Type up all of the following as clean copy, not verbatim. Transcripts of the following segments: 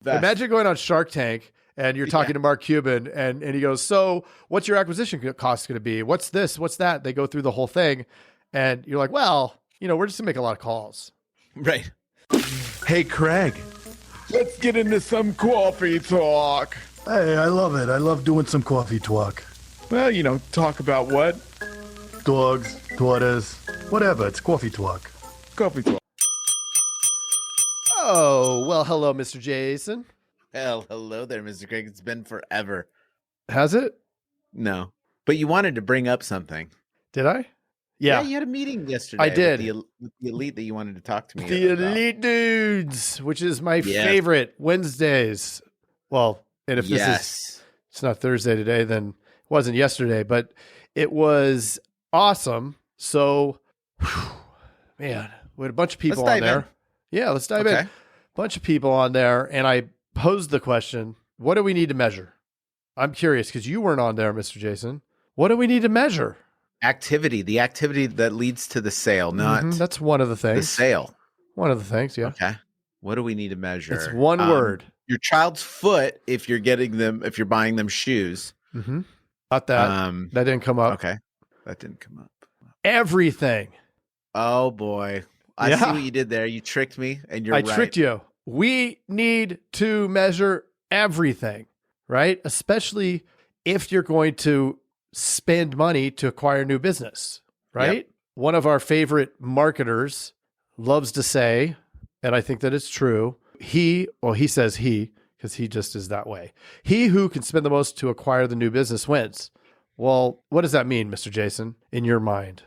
Imagine going on Shark Tank and you're talking to Mark Cuban and he goes, so what's your acquisition cost going to be? What's this? What's that? They go through the whole thing and you're like, well, we're just going to make a lot of calls. Right. Hey, Craig. Let's get into some coffee talk. Hey, I love it. I love doing some coffee talk. Well, talk about what? Dogs, daughters, whatever. It's coffee talk. Coffee talk. Oh, well, hello, Mr. Jason. Well, hello there, Mr. Craig. It's been forever. Has it? No. But you wanted to bring up something. Did I? Yeah. You had a meeting yesterday. I did. With the elite that you wanted to talk to me the about. Elite Dudes, which is my favorite Wednesdays. Well, and if it's not Thursday today, then it wasn't yesterday, but it was awesome. So, man, we had a bunch of people on there. Yeah, let's dive in. A bunch of people on there, and I posed the question, what do we need to measure? I'm curious, because you weren't on there, Mr. Jason. What do we need to measure? Activity, the activity that leads to the sale, not that's one of the things. The sale. One of the things, yeah. Okay. What do we need to measure? It's one word. Your child's foot, if you're buying them shoes. Mm-hmm. Not that. That didn't come up. Okay. That didn't come up. Everything. Oh, boy. I see what you did there. You tricked me, and you're right. I tricked you. We need to measure everything, right? Especially if you're going to spend money to acquire new business, right? Yep. One of our favorite marketers loves to say, and I think that it's true, he says he, because he just is that way. He who can spend the most to acquire the new business wins. Well, what does that mean, Mr. Jason, in your mind?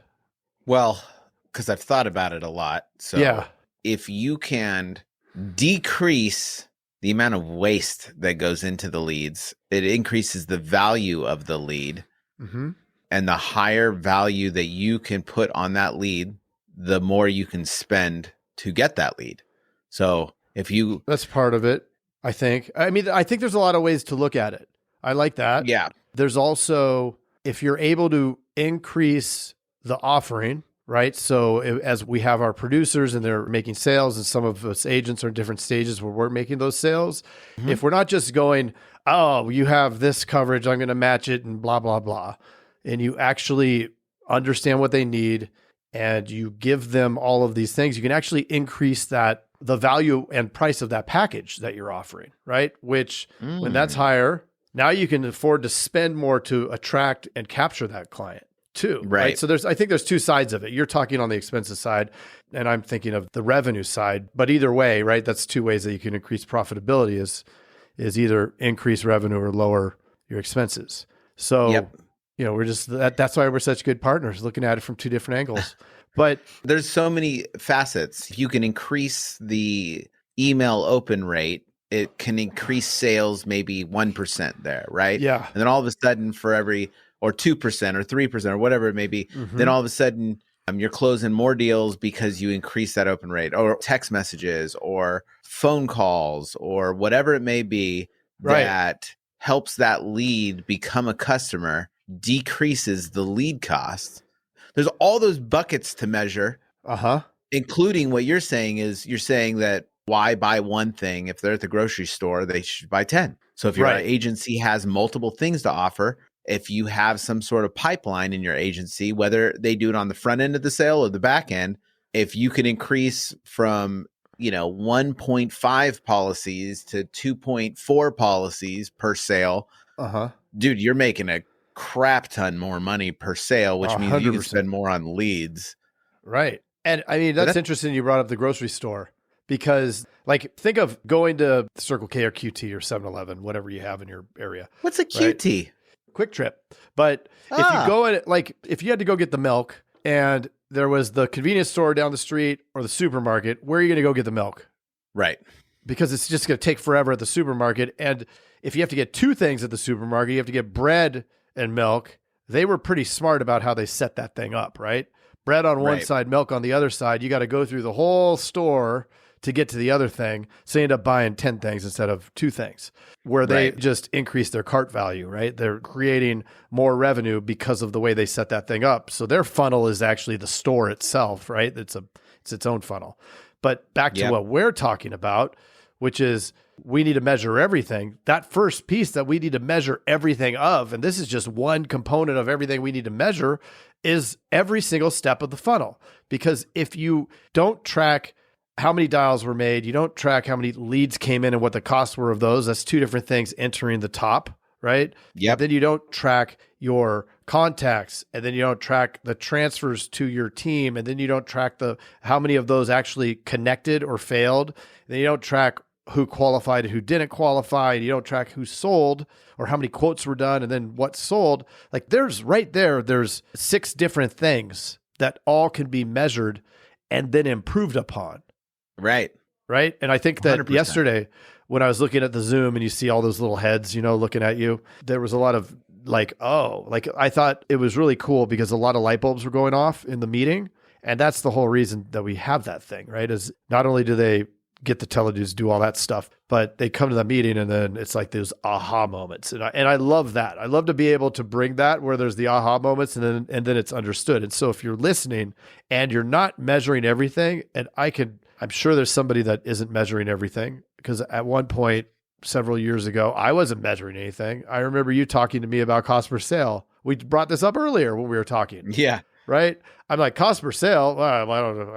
Well, because I've thought about it a lot. So if you can decrease the amount of waste that goes into the leads, it increases the value of the lead. Mm-hmm. And the higher value that you can put on that lead, the more you can spend to get that lead. So that's part of it, I think. I mean, I think there's a lot of ways to look at it. I like that. Yeah. There's also, if you're able to increase the offering, right? So as we have our producers and they're making sales, and some of us agents are in different stages where we're making those sales. Mm-hmm. If we're not just going, oh, you have this coverage, I'm going to match it and blah, blah, blah. And you actually understand what they need and you give them all of these things, you can actually increase the value and price of that package that you're offering, right? Which when that's higher, now you can afford to spend more to attract and capture that client too. Right. So I think there's two sides of it. You're talking on the expenses side and I'm thinking of the revenue side, but either way, right? That's two ways that you can increase profitability is either increase revenue or lower your expenses. So, we're just, that's why we're such good partners, looking at it from two different angles. But there's so many facets. You can increase the email open rate. It can increase sales maybe 1% there, right? Yeah. And then all of a sudden for every, or 2% or 3% or whatever it may be, then all of a sudden you're closing more deals because you increase that open rate, or text messages or phone calls or whatever it may be that helps that lead become a customer, decreases the lead cost. There's all those buckets to measure, including what you're saying that why buy one thing? If they're at the grocery store, they should buy 10. So if your agency has multiple things to offer, if you have some sort of pipeline in your agency, whether they do it on the front end of the sale or the back end, if you can increase from 1.5 policies to 2.4 policies per sale, dude, you're making a crap ton more money per sale, which means 100%. You can spend more on leads. Right. And I mean, that's interesting you brought up the grocery store, because think of going to Circle K or QT or 7-Eleven, whatever you have in your area. What's a QT? Right? Quick Trip. But if you go in, if you had to go get the milk and there was the convenience store down the street or the supermarket, where are you going to go get the milk? Right. Because it's just going to take forever at the supermarket. And if you have to get two things at the supermarket, you have to get bread and milk. They were pretty smart about how they set that thing up, right? Bread on one side, milk on the other side. You got to go through the whole store to get to the other thing. So you end up buying 10 things instead of 2 things, where they just increase their cart value, right? They're creating more revenue because of the way they set that thing up. So their funnel is actually the store itself, right? It's its own funnel. But back to what we're talking about, which is we need to measure everything. That first piece that we need to measure everything of, and this is just one component of everything we need to measure, is every single step of the funnel. Because if you don't track how many dials were made, you don't track how many leads came in and what the costs were of those, that's two different things entering the top, right? Yep. Then you don't track your contacts, and then you don't track the transfers to your team, and then you don't track how many of those actually connected or failed. And then you don't track who qualified and who didn't qualify, and you don't track who sold or how many quotes were done and then what sold. Like there's 6 different things that all can be measured and then improved upon. Right. Right. And I think that 100%. Yesterday when I was looking at the Zoom and you see all those little heads, looking at you, there was a lot of I thought it was really cool because a lot of light bulbs were going off in the meeting. And that's the whole reason that we have that thing, right? Is not only do they get the teledudes to do all that stuff, but they come to the meeting and then it's like those aha moments. And I love that. I love to be able to bring that where there's the aha moments and then it's understood. And so if you're listening and you're not measuring everything, and I'm sure there's somebody that isn't measuring everything, because at one point several years ago, I wasn't measuring anything. I remember you talking to me about cost per sale. We brought this up earlier when we were talking. Yeah. Right. I'm like, cost per sale. Well, I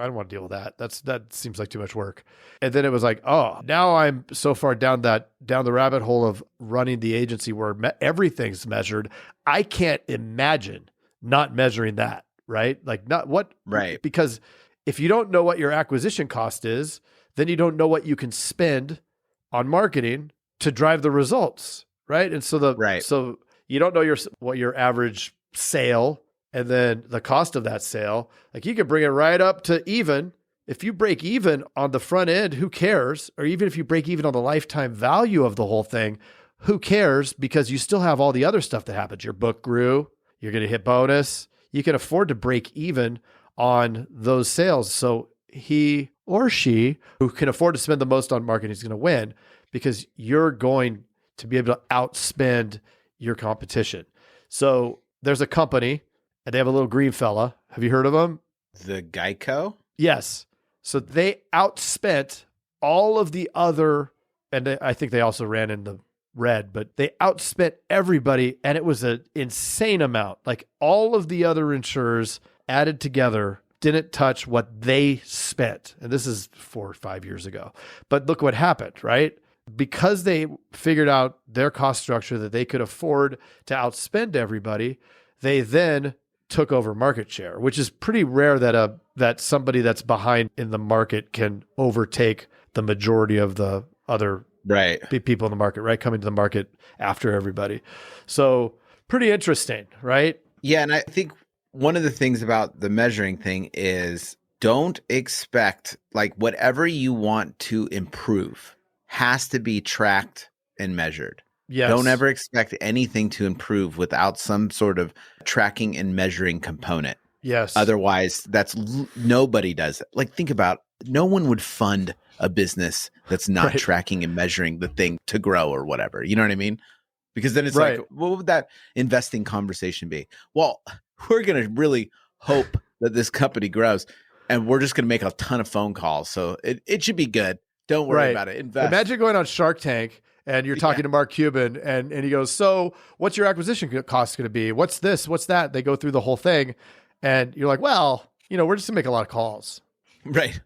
don't want to deal with that. That seems like too much work. And then it was like, oh, now I'm so far down the rabbit hole of running the agency where everything's measured. I can't imagine not measuring that. Right. Like not what, right. Because if you don't know what your acquisition cost is, then you don't know what you can spend on marketing to drive the results. Right. And so so you don't know what your average sale and then the cost of that sale, like you could bring it right up to even. If you break even on the front end, who cares? Or even if you break even on the lifetime value of the whole thing, who cares? Because you still have all the other stuff that happens. Your book grew, you're going to hit bonus. You can afford to break even on those sales. So he or she who can afford to spend the most on marketing is going to win, because you're going to be able to outspend your competition. So there's a company and they have a little green fella. Have you heard of them? The Geico? Yes. So they outspent all of the other, and I think they also ran in the red, but they outspent everybody, and it was an insane amount. Like all of the other insurers added together didn't touch what they spent. And this is 4 or 5 years ago. But look what happened, right? Because they figured out their cost structure that they could afford to outspend everybody, they then took over market share, which is pretty rare that somebody that's behind in the market can overtake the majority of the other people in the market, right? Coming to the market after everybody. So pretty interesting, right? Yeah. And I think one of the things about the measuring thing is don't expect, like, whatever you want to improve has to be tracked and measured. Yes. Don't ever expect anything to improve without some sort of tracking and measuring component. Yes. Otherwise, nobody does it. Like, think about, no one would fund a business that's not tracking and measuring the thing to grow or whatever. You know what I mean? Because then it's like, what would that investing conversation be? Well, we're going to really hope that this company grows, and we're just going to make a ton of phone calls. So it should be good. Don't worry about it. Invest. Imagine going on Shark Tank and you're talking to Mark Cuban and he goes, so what's your acquisition cost going to be? What's this? What's that? They go through the whole thing and you're like, well, we're just going to make a lot of calls. Right.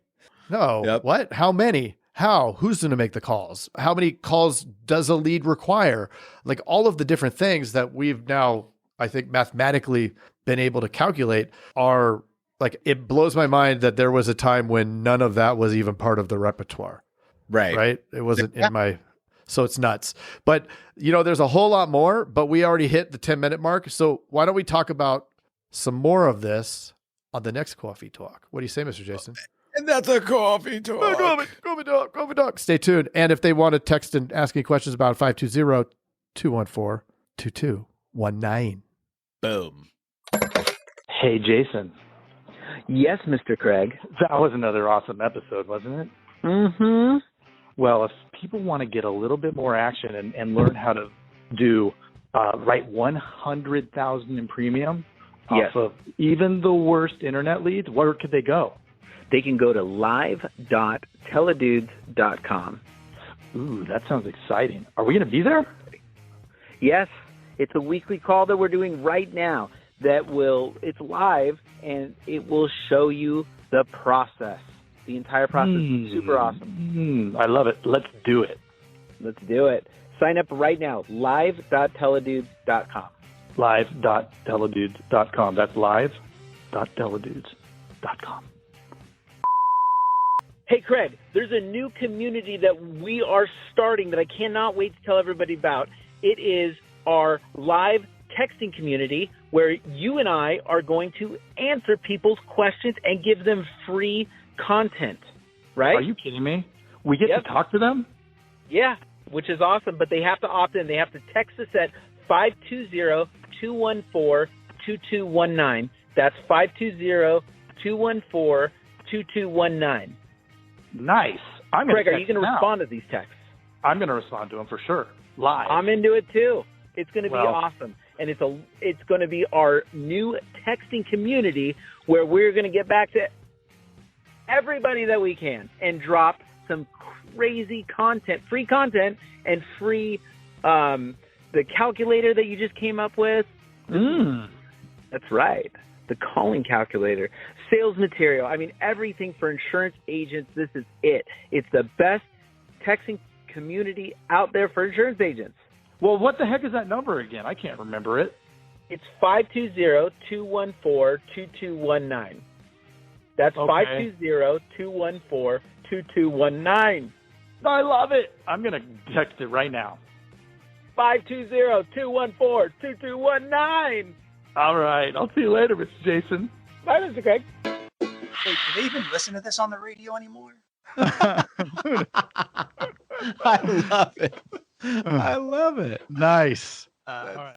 No. Yep. What? How many? How? Who's going to make the calls? How many calls does a lead require? Like all of the different things that we've now, I think, mathematically been able to calculate are like, it blows my mind that there was a time when none of that was even part of the repertoire. Right. It wasn't in my... So it's nuts. But, there's a whole lot more, but we already hit the 10-minute mark. So why don't we talk about some more of this on the next Coffee Talk? What do you say, Mr. Jason? And that's a Coffee Talk. Coffee Talk. Stay tuned. And if they want to text and ask any questions about 520-214-2219. Boom. Hey, Jason. Yes, Mr. Craig. That was another awesome episode, wasn't it? Mm-hmm. Well, if people want to get a little bit more action and learn how to write 100,000 in premium off of even the worst internet leads, where could they go? They can go to live.teledudes.com. Ooh, that sounds exciting. Are we going to be there? Yes, it's a weekly call that we're doing right now it's live, and it will show you the process. The entire process is super awesome. I love it. Let's do it. Let's do it. Sign up right now, live.teledudes.com. Live.teledudes.com. That's live.teledudes.com. Hey, Craig, there's a new community that we are starting that I cannot wait to tell everybody about. It is our live texting community where you and I are going to answer people's questions and give them free content, right? Are you kidding me? We get Yep. to talk to them? Yeah, which is awesome, but they have to opt in. They have to text us at 520-214-2219. That's 520-214-2219. Nice. Craig, are you going to respond to these texts? I'm going to respond to them for sure. Live. I'm into it too. It's going to be Well, awesome. And it's going to be our new texting community where we're going to get back to everybody that we can and drop some crazy content, free content, and free the calculator that you just came up with. That's right. The calling calculator, sales material. I mean, everything for insurance agents. This is it. It's the best texting community out there for insurance agents. Well, what the heck is that number again? I can't remember it. It's 520-214-2219. That's Okay. 520-214-2219. I love it. I'm going to text it right now. 520-214-2219. All right. I'll see you later, Mr. Jason. Bye, Mr. Craig. Wait, do they even listen to this on the radio anymore? I love it. I love it. Nice. All right.